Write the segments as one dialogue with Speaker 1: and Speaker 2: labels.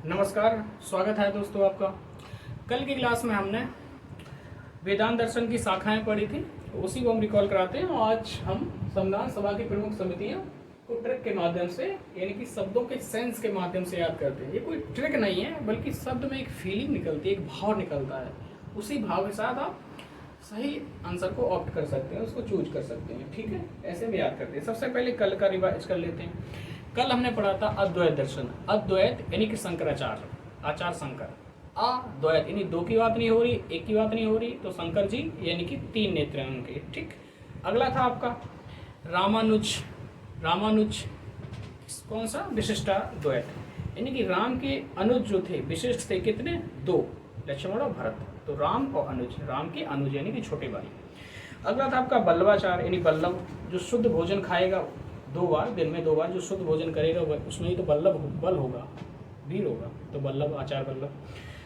Speaker 1: नमस्कार, स्वागत है दोस्तों आपका। कल की क्लास में हमने वेदांत दर्शन की शाखाएं पढ़ी थी, तो उसी को हम रिकॉल कराते हैं। आज हम संविधान सभा की प्रमुख समितियों को ट्रिक के माध्यम से, यानी कि शब्दों के सेंस के माध्यम से याद करते हैं। ये कोई ट्रिक नहीं है, बल्कि शब्द में एक फीलिंग निकलती है, एक भाव निकलता है। उसी भाव के साथ आप सही आंसर को ऑप्ट कर सकते हैं, उसको चूज कर सकते हैं। ठीक है, ऐसे भी याद करते हैं। सबसे पहले कल का रिवाइज कर लेते हैं। कल हमने पढ़ा था अद्वैत दर्शन। अद्वैत यानी कि शंकराचार्य, आचार्य शंकर। अद्वैत यानी दो की बात नहीं हो रही, एक की बात नहीं हो रही, तो शंकर जी यानी कि तीन नेत्र हैं उनके। ठीक, अगला था आपका रामानुज। रामानुज कौन सा? विशिष्टाद्वैत, यानी कि राम के अनुज जो थे विशिष्ट थे कितने? दो, लक्ष्मण और भरत। तो राम और अनुज, राम के अनुज यानी कि छोटे भाई। अगला था आपका बल्लवाचार, यानी बल्लभ जो शुद्ध भोजन खाएगा 2 बार, दिन में 2 बार जो शुद्ध भोजन करेगा उसमें ही तो बल्लभ बल होगा, वीर होगा, तो बल्लभ, आचार बल्लभ।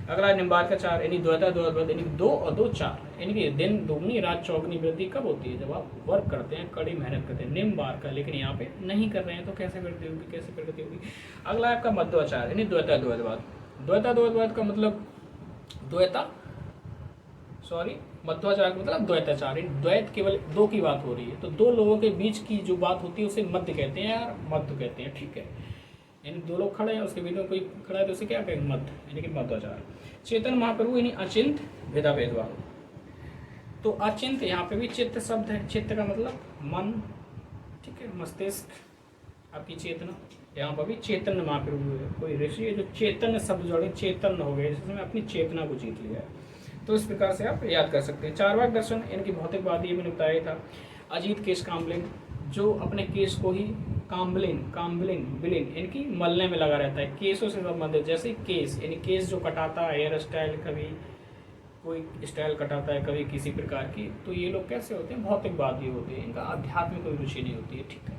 Speaker 1: अगला निम्बार्काचार, यानी द्वैता द्वैत, यानी 2 और 2 4, यानी कि दिन दुगनी रात चौगनी वृद्धि कब होती है? जब आप वर्क करते हैं, कड़ी मेहनत करते हैं। निम्बार्का, लेकिन यहाँ पे नहीं कर रहे हैं तो कैसे वृद्धि होगी, कैसे प्रगति होगी? अगला है आपका मध्वाचार, यानी द्वैता द्वैतवाद। द्वैता द्वैतवाद का मतलब मध्वाचार का मतलब द्वैताचार। द्वैत केवल 2 की बात हो रही है, तो 2 लोगों के बीच की जो बात होती है उसे मध्य कहते हैं यार, मध्य कहते हैं। ठीक है, यानी 2 लोग खड़े हैं, उसके बीच में कोई खड़ा है तो उसे क्या कहेंगे? मध्य, यानी कि मध्वाचार। चेतन महाप्रभु यानी अचिंत भेदा भेदभाव। तो अचिंत यहाँ पे भी चित्त शब्द है। चित्त का मतलब मन, ठीक है, मस्तिष्क, आपकी चेतना। यहाँ पर भी चेतन महाप्रभु है, कोई ऋषि है जो चेतन शब्द जोड़े, चेतन हो गए, जिसमें अपनी चेतना को जीत लिया है। तो इस प्रकार से आप याद कर सकते हैं। चारवाक दर्शन यानी भौतिकवादी, ये मैंने बताया था। अजीत केश काम्बलिन, जो अपने केस को ही बिलिन यानी कि मलने में लगा रहता है, केसों से संबंधित। जैसे केस यानी केस जो कटाता है, हेयर स्टाइल, कभी कोई स्टाइल कटाता है, कभी किसी प्रकार की, तो ये लोग कैसे होते हैं? भौतिकवादी होते हैं, इनका अध्यात्म में कोई रुचि नहीं होती है। ठीक है,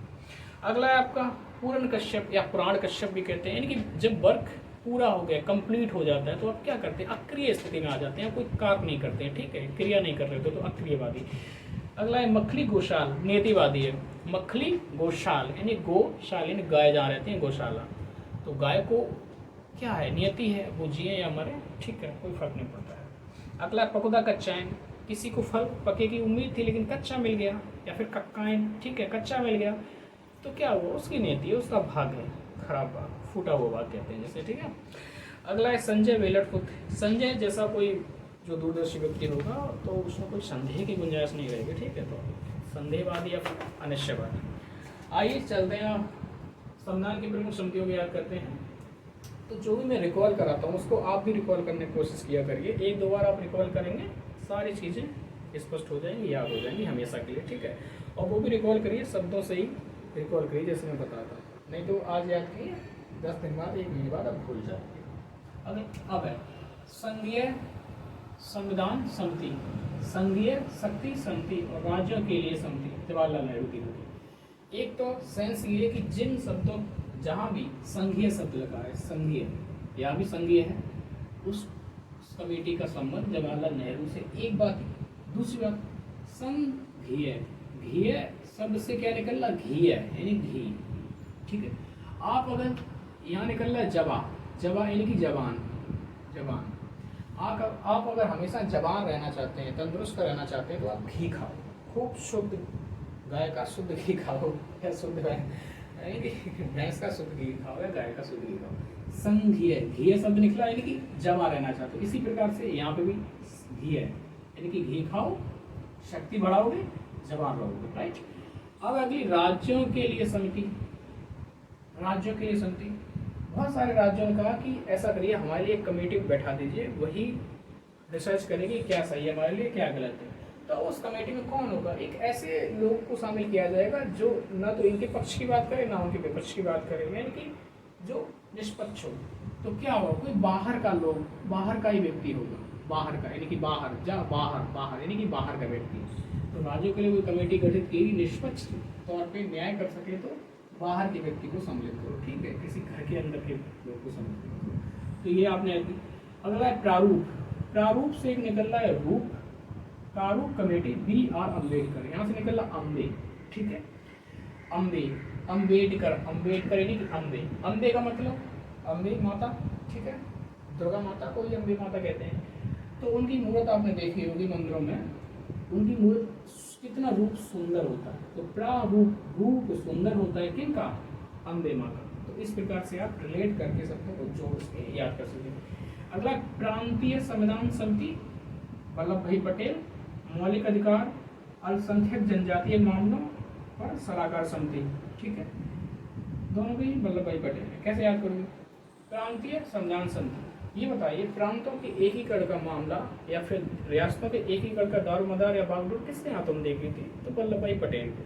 Speaker 1: अगला है आपका पूर्ण कश्यप या पुराण कश्यप भी कहते हैं, यानी कि जब वर्क पूरा हो गया, कंप्लीट हो जाता है, तो आप क्या करते हैं? अक्रिय स्थिति में आ जाते हैं, कोई कार्य नहीं करते हैं। ठीक है, क्रिया नहीं कर रहे थे तो अक्रियवादी। अगला है मखली गोशाल, नियतिवादी है। मखली गोशाल यानी गोशाल यानी गाय जहाँ रहती है, गौशाला। तो गाय को क्या है? नियति है, वो जिए या मरे, ठीक है, कोई फर्क नहीं पड़ता है। अगला पकुदा कच्चायन, किसी को फल पके की उम्मीद थी लेकिन कच्चा मिल गया, या फिर कक्कायन, ठीक है, कच्चा मिल गया, तो क्या हुआ? उसकी नियति है, उसका भाग है, खराब भाग, फूटा हुआ भाग कहते हैं जैसे। ठीक है, अगला है संजय वेलट पुत्र। संजय जैसा कोई जो दूरदर्शी व्यक्ति होगा तो उसमें कोई संदेह की गुंजाइश नहीं रहेगी। ठीक है, तो संदेहवादी या फिर अनिश्चयवादी। आइए चलते हैं, संविधान की प्रमुख समितियों को याद करते हैं। तो जो भी मैं रिकॉल कराता हूँ उसको आप भी रिकॉल करने की कोशिश किया करिए। 1-2 बार आप रिकॉल करेंगे, सारी चीज़ें स्पष्ट हो जाएंगी, याद हो जाएंगी हमेशा के लिए। ठीक है, और वो भी रिकॉल करिए, शब्दों से ही रिकॉल करिए जैसे मैं बताता हूँ, नहीं तो आज याद किए 10 दिन बाद, 1 महीने बाद आप भूल जाएंगे। अब है संघीय संविधान समिति, संघीय शक्ति समिति और राज्यों के लिए समिति, जवाहरलाल नेहरू की थी। एक तो सेंस ये कि जिन शब्दों, जहाँ भी संघीय शब्द लगा है, संघीय, यहाँ भी संघीय है, उस कमेटी का संबंध जवाहरलाल नेहरू से। एक बात। दूसरी बात, संघीय, घीय शब्द से क्या निकल रहा? घी है, यानी घी। ठीक है, आप अगर यहाँ निकल रहा है जवा, जवा यानी कि जवान, जवान। आप अगर हमेशा जवान रहना चाहते हैं, तंदुरुस्त रहना चाहते हैं, तो आप घी खाओ, खूब शुद्ध गाय का शुद्ध घी खाओ, या शुद्ध भैंस का शुद्ध घी खाओ, या गाय का शुद्ध घी खाओ। संघीय, घी शब्द निकला यानी कि जवा रहना चाहते हो। इसी प्रकार से यहाँ पे भी घी है, यानी कि घी खाओ, शक्ति बढ़ाओगे, जवान रहोगे। राइट, अब अगली राज्यों के लिए समिति। राज्यों के लिए समिति, बहुत सारे राज्यों ने कहा कि ऐसा करिए, हमारे लिए एक कमेटी बैठा दीजिए, वही रिसर्च करेगी क्या सही है हमारे लिए, क्या गलत है। तो उस कमेटी में कौन होगा? एक ऐसे लोग को शामिल किया जाएगा जो न तो इनके पक्ष की बात करे, ना उनके विपक्ष की बात करे, यानी कि जो निष्पक्ष हो। तो क्या होगा? कोई बाहर का लोग, बाहर का ही व्यक्ति होगा, बाहर का, यानी कि बाहर यानी कि बाहर का व्यक्ति। तो राज्यों के लिए कोई कमेटी गठित की, निष्पक्ष तौर पे न्याय कर सके तो बाहर के व्यक्ति को सम्मिलित करो। ठीक है, किसी घर के अंदर के लोग को सम्मिलित करो। तो ये आपने, अगला है प्रारूप। प्रारूप से एक निकल रहा है रूप, प्रारूप कमेटी BR अम्बेडकर, यहाँ से निकल रहा अम्बे। ठीक है, अम्बेडकर यानी कि अम्बे का मतलब अम्बी माता, ठीक है, दुर्गा माता को ही अम्बी माता कहते हैं। तो उनकी मूर्त आपने देखी होगी मंदिरों में, उनकी मूर्त कितना रूप सुंदर होता है, तो प्रारूप रूप सुंदर होता है किनका, अम्बे माँ का। तो इस प्रकार से आप रिलेट करके सबको को जोड़ के याद कर सकते। अगला, प्रांतीय संविधान समिति वल्लभ भाई पटेल, मौलिक अधिकार अल्पसंख्यक जनजातीय मामलों पर सलाहकार समिति, ठीक है, दोनों भी वल्लभ भाई पटेल है। कैसे याद करोगे, प्रांतीय संविधान समिति, ये बताइए प्रांतों के एकीकरण का मामला या फिर रियासतों के एकीकरण का दारोमदार या बागडोर किसके हाथों में देखी थी, तो वल्लभ भाई पटेल को,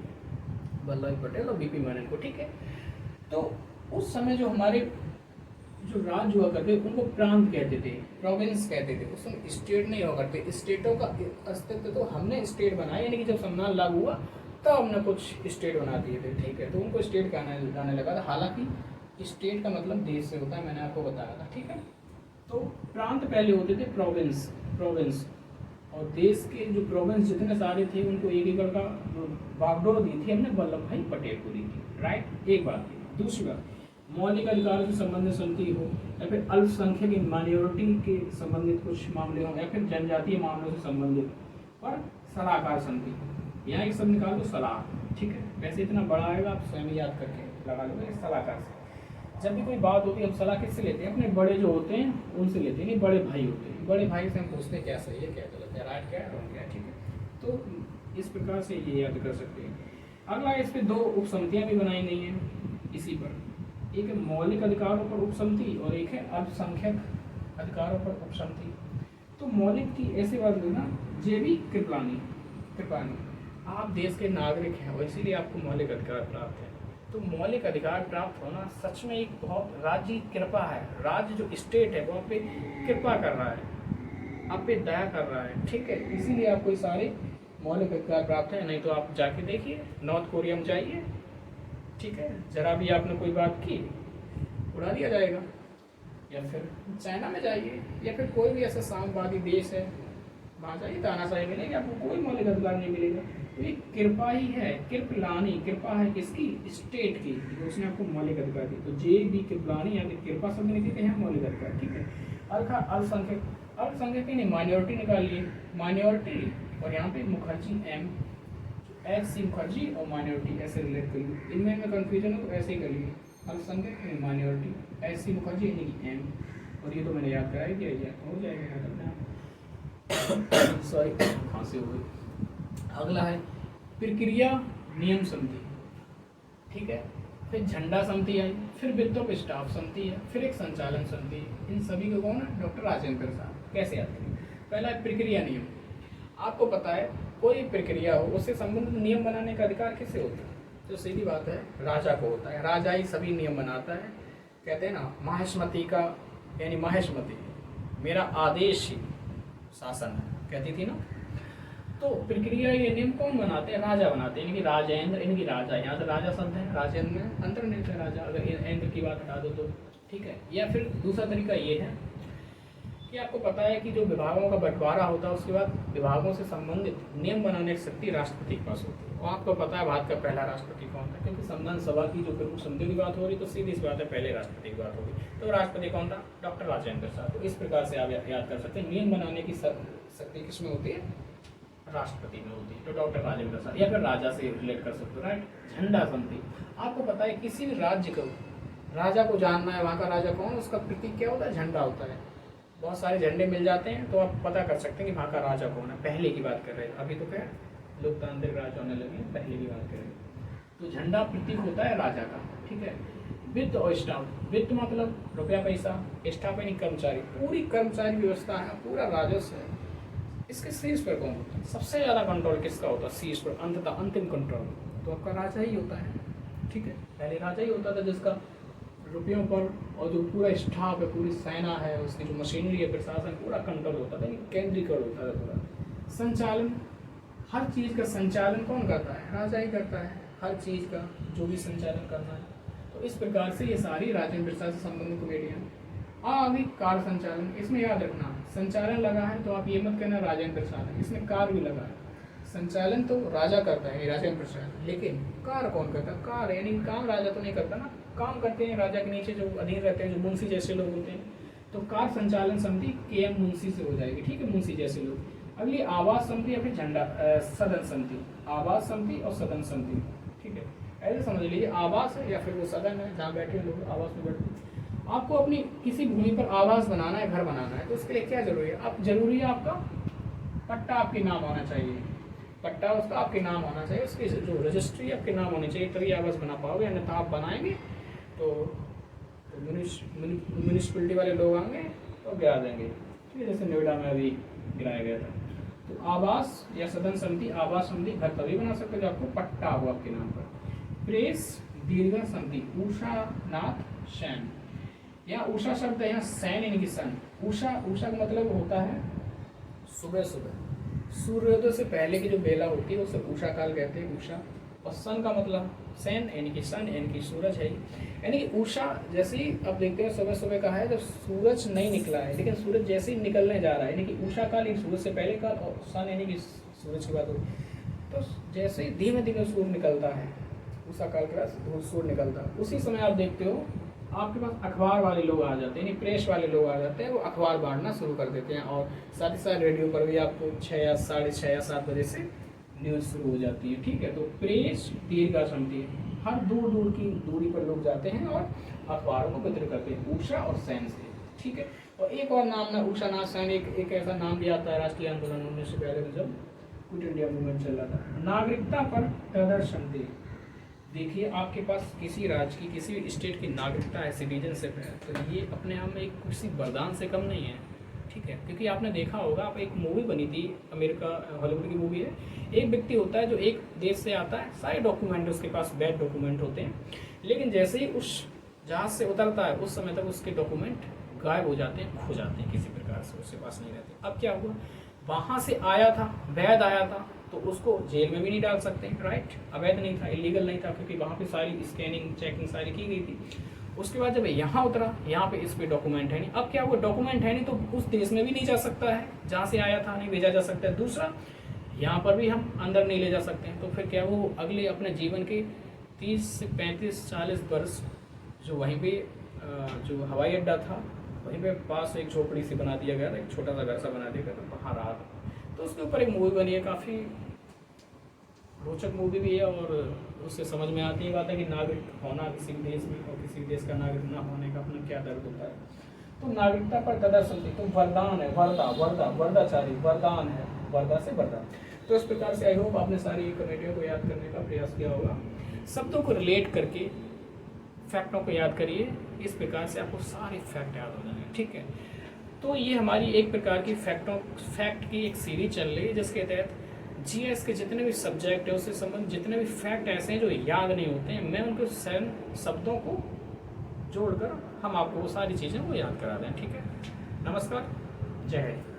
Speaker 1: वल्लभ भाई पटेल और बीपी मेनन को, ठीक है। तो उस समय जो हमारे जो राज्य हुआ करते उनको प्रांत कहते थे, प्रोविंस कहते थे, उस समय स्टेट नहीं हुआ करते। स्टेटों का अस्तित्व तो हमने स्टेट बनाया, यानी कि जब संविधान लागू हुआ तब हमने कुछ स्टेट बना दिए थे, ठीक है, तो उनको स्टेट कहने आने लगा था। हालांकि स्टेट का मतलब देश से होता है, मैंने आपको बताया था, ठीक है। तो प्रांत पहले होते थे प्रोविंस, प्रोविंस, और देश के जो प्रोविंस जितने सारे थे उनको एकीकरण का बागडोर दी थी हमने वल्लभ भाई पटेल को दी थी, राइट, एक बात। दूसरी बात, मौलिक अधिकारों से संबंधित समिति हो या फिर अल्पसंख्यक माइनॉरिटी के संबंधित कुछ मामले हो या फिर जनजातीय मामलों से संबंधित पर सलाहकार समिति, यहाँ एक शब्द निकाल दो सलाह, ठीक है, वैसे इतना बड़ा आएगा आप स्वयं याद करके लगा लो सलाहकार से। जब भी कोई बात होती है हम सलाह किससे लेते हैं, अपने बड़े जो होते हैं उनसे लेते हैं, नहीं बड़े भाई होते हैं, बड़े भाई से हम पूछते हैं क्या सही है क्या गलत है, राइट क्या है रॉन्ग क्या है, ठीक है। तो इस प्रकार से ये याद कर सकते हैं। अगला, इस पर 2 उप समितियाँ भी बनाई गई हैं इसी पर, एक है मौलिक अधिकारों पर उप समिति और एक है अल्पसंख्यक अधिकारों पर उप समिति। तो मौलिक की ऐसी बात लेना, जेबी कृपलानी, कृपलानी, आप देश के नागरिक हैं और इसीलिए आपको मौलिक अधिकार प्राप्त है। तो मौलिक अधिकार प्राप्त होना सच में एक बहुत राज्य की कृपा है। राज्य जो स्टेट है वो आप पे कृपा कर रहा है, आप पे दया कर रहा है, ठीक है, इसीलिए आपको ये सारे मौलिक अधिकार प्राप्त है। नहीं तो आप जाके देखिए नॉर्थ कोरिया में जाइए, ठीक है, जरा भी आपने कोई बात की उड़ा दिया जाएगा, या फिर चाइना में जाइए या फिर कोई भी ऐसा साम्यवादी देश है वहाँ जाइए, तानाशाही मिलेगी, आपको कोई मौलिक अधिकार नहीं मिलेगा। तो ये कृपा ही है, कृपलानी, कृपा है किसकी, स्टेट की, तो उसने आपको मौलिक अधिकार दी। तो जे बी कृपलानी यानी कृपा शब्द निकलते हैं मौलिक अधिकार, ठीक है। अल्पसंख्यक, अल्पसंख्यक नहीं माइनॉरिटी निकालिए, माइनॉरिटी, और यहाँ पे Mukherjee M, H C Mukherjee और माइनॉरिटी ऐसे रिलेट करिए, इनमें कन्फ्यूजन हो तो ऐसे ही करिए, अल्पसंख्यक माइनॉरिटी एच सी मुखर्जी यानी कि एम, और ये तो मैंने याद कराया दिया, हो जाएगा करना, सॉरी खांसी हो गई। अगला है प्रक्रिया नियम समिति, ठीक है, फिर झंडा समिति आई, फिर वित्त और स्टाफ समिति है, फिर एक संचालन समिति है। इन सभी को कौन है, डॉक्टर राजेंद्र प्रसाद। कैसे याद करेंगे, पहला है प्रक्रिया नियम। आपको पता है कोई प्रक्रिया हो उससे संबंधित नियम बनाने का अधिकार किसे होता है, तो सीधी बात है राजा को होता है, राजा ही सभी नियम बनाता है। कहते हैं ना माहेश्मती का, यानी माहेश्मती मेरा आदेश ही शासन है, कहती थी ना। तो प्रक्रिया ये नियम कौन बनाते हैं, राजा बनाते हैं, इनकी राजेंद्र, इनकी राजा, यहाँ से राजा शब्द है, राजेंद्र में अंतर्निहित है राजा, अगर इंद्र की बात हटा दो तो, ठीक है। या फिर दूसरा तरीका ये है कि आपको पता है कि जो विभागों का बंटवारा होता है उसके बाद विभागों से संबंधित नियम बनाने की शक्ति राष्ट्रपति के पास होती है। और आपको पता है भारत का पहला राष्ट्रपति कौन था, क्योंकि संविधान सभा की जो प्रमुख समितियों की बात हो रही तो सीधी सी बात है पहले राष्ट्रपति की बात होगी, तो राष्ट्रपति कौन था, डॉक्टर राजेंद्र प्रसाद। तो इस प्रकार से आप याद कर सकते हैं नियम बनाने की शक्ति किसमें होती है, राष्ट्रपति में होती है, तो डॉक्टर राजेंद्र प्रसाद, या फिर राजा से रिलेट कर सकते हो, राइट। झंडा समिति, आपको पता है किसी भी राज्य को राजा को जानना है, वहाँ का राजा कौन, उसका प्रतीक क्या होता है, झंडा होता है। बहुत सारे झंडे मिल जाते हैं तो आप पता कर सकते हैं कि वहाँ का राजा कौन है। पहले की बात कर रहे हैं, अभी तो क्या लोकतांत्रिक राज होने लगे, पहले की बात कर रहे हैं। तो झंडा प्रतीक होता है राजा का, ठीक है। वित्त और स्टाफ, वित्त मतलब रुपया पैसा, स्टाफ यानी कर्मचारी, पूरी कर्मचारी व्यवस्था है, पूरा राजस्व है, इसके शीर्ष पर कौन होता है, सबसे ज़्यादा कंट्रोल किसका होता है, शीर्ष पर, अंततः अंतिम कंट्रोल तो आपका राजा ही होता है, ठीक है। पहले राजा ही होता था जिसका रुपयों पर, और जो पूरा स्टाफ है, पूरी सेना है, उसकी जो मशीनरी है, प्रशासन पूरा कंट्रोल होता था, केंद्रीकृत होता था पूरा। संचालन, हर चीज़ का संचालन कौन करता है, राजा ही करता है, हर चीज़ का जो भी संचालन करना है। तो इस प्रकार से ये सारी राजेंद्र प्रसाद से संबंधित कमेटियाँ। अभी कार्य संचालन, इसमें याद रखना संचालन लगा है तो आप ये मत कहना राजेंद्र प्रसाद है, इसमें कार्य भी लगा है। संचालन तो राजा करता है, राजा में प्रचार, लेकिन कार कौन करता है? कार यानी काम राजा तो नहीं करता ना, काम करते हैं राजा के नीचे जो अधीन रहते हैं, जो मुंशी जैसे लोग होते हैं। तो कार संचालन समिति KM मुंशी से हो जाएगी, ठीक है, मुंशी जैसे लोग। अगली आवास समिति या फिर झंडा सदन समिति, आवास समिति और सदन समिति, ठीक है, ऐसे समझ लीजिए आवास है या फिर वो सदन है जहाँ बैठे लोग आवास में बैठे। आपको अपनी किसी भूमि पर आवास बनाना है, घर बनाना है, तो उसके लिए क्या जरूरी है? आप जरूरी है आपका पट्टा आपके नाम होना चाहिए, पट्टा उसका आपके नाम होना चाहिए, उसकी जो रजिस्ट्री आपके नाम होनी चाहिए, तभी आवास बना पाओगे, अन्यथा आप बनाएंगे तो म्यूनिसिपलिटी वाले लोग आएंगे तो गिरा देंगे, ठीक है, जैसे नोएडा में अभी गिराया गया था। तो आवास या सदन समिति, आवास समिति घर तभी बना सकते जो आपको पट्टा हो आपके नाम पर। प्रेस दीर्घा समिति, उषा नाथ सेन, यहाँ उषा शब्द है, यहाँ सैन यानी कि सन। उषा का मतलब होता है सुबह सुबह, सूर्योदय से पहले की जो बेला होती है उसे उषा काल कहते हैं, उषा। और सन का मतलब सैन यानी कि सन यानी कि सूरज है, यानी कि उषा जैसे ही अब देखते हैं सुबह सुबह कहा है जब सूरज नहीं निकला है, लेकिन सूरज जैसे ही निकलने जा रहा है, यानी कि उषा काल यानी सूरज से पहले काल, और सन यानी कि सूरज की बात होगी। तो जैसे ही धीमे धीमे सूर्य निकलता है, उषा काल के बाद सूर्य निकलता है, उसी समय आप देखते हो आपके पास अखबार वाले लोग आ जाते हैं, यानी प्रेस वाले लोग आ जाते हैं, वो अखबार बांटना शुरू कर देते हैं। और साथ ही साथ रेडियो पर भी आपको 6 या 6:30 या 7 बजे से न्यूज़ शुरू हो जाती है, ठीक है। तो प्रेस दीर्घा समिति, हर दूर दूर की दूरी पर लोग जाते हैं और अखबारों को वितरित करते हैं, उषा और सैन से, ठीक है। और एक और नाम ना उषा नाथ सैन, एक ऐसा नाम भी आता है राष्ट्रीय आंदोलन होने से पहले में जब क्विट इंडिया मूवमेंट चल रहा था। नागरिकता पर प्रदर्शन दे, देखिए आपके पास किसी राज्य की किसी भी स्टेट की नागरिकता है, सिटीजनशिप है, तो ये अपने आप में एक किसी वरदान से कम नहीं है, ठीक है। क्योंकि आपने देखा होगा, आप एक मूवी बनी थी अमेरिका हॉलीवुड की मूवी है, एक व्यक्ति होता है जो एक देश से आता है, सारे डॉक्यूमेंट उसके पास बैड डॉक्यूमेंट होते हैं, लेकिन जैसे ही उस जहाज से उतरता है उस समय तक उसके डॉक्यूमेंट गायब हो जाते हैं, खो जाते हैं, किसी प्रकार से उसके पास नहीं रहते। अब क्या हुआ, वहाँ से आया था, वैध आया था, तो उसको जेल में भी नहीं डाल सकते, राइट, अवैध नहीं था, इलीगल नहीं था, क्योंकि वहाँ पे सारी स्कैनिंग चेकिंग सारी की गई थी। उसके बाद जब यहाँ उतरा, यहाँ पे इस पे डॉक्यूमेंट है नहीं, अब क्या हुआ, डॉक्यूमेंट है नहीं तो उस देश में भी नहीं जा सकता है जहाँ से आया था, नहीं भेजा जा सकता है। दूसरा, यहाँ पर भी हम अंदर नहीं ले जा सकते हैं, तो फिर क्या वो अगले अपने जीवन के 30 से 35-40 वर्ष जो वहीं पे जो हवाई अड्डा था वहीं पे पास एक झोपड़ी सी बना दिया गया था, एक छोटा सा घर सा बना दिया गया था, वहाँ रहा था। तो उसके ऊपर एक मूवी बनी है, काफ़ी रोचक मूवी भी है, और उससे समझ में आती है बात है कि नागरिक होना किसी भी देश में और किसी देश का नागरिक ना होने का अपना क्या दर्द होता है। तो नागरिकता पर प्रदर्शन थी, तो वरदान है, वर्दाचारी, वरदान है, वर्दा से वरदान। तो इस प्रकार से आई होप आपने सारी कमेटियों को याद करने का प्रयास किया होगा, शब्दों को रिलेट करके फैक्टों को याद करिए, इस प्रकार से आपको सारे फैक्ट याद हो जाएंगे, ठीक है। तो ये हमारी एक प्रकार की फैक्ट की एक सीरीज चल रही है, जिसके तहत जीएस के जितने भी सब्जेक्ट है उससे संबंधित जितने भी फैक्ट ऐसे हैं जो याद नहीं होते हैं, मैं उनको शब्दों को जोड़कर हम आपको वो सारी चीज़ें वो याद करा दें, ठीक है। नमस्कार, जय हिंद।